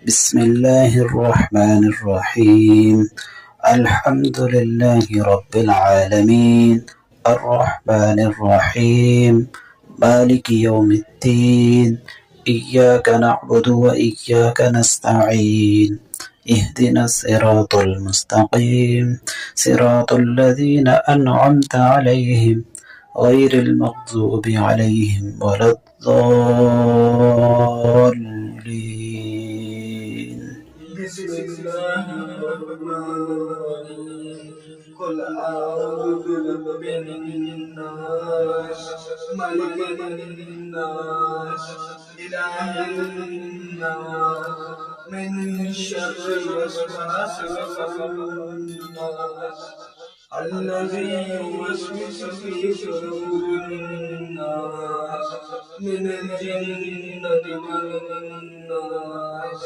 بسم الله الرحمن الرحيم. الحمد لله رب العالمين، الرحمن الرحيم، مالك يوم الدين. إياك نعبد وإياك نستعين. اهدنا الصراط المستقيم، صراط الذين أنعمت عليهم غير المغضوب عليهم ولا الضالين. بسم الله الرحمن الرحيم. قل أعوذ برب الناس، ملك الناس، إله الناس، من شر الوسواس الخناس الذي يوسوس في صدور الناس من الجنة والناس.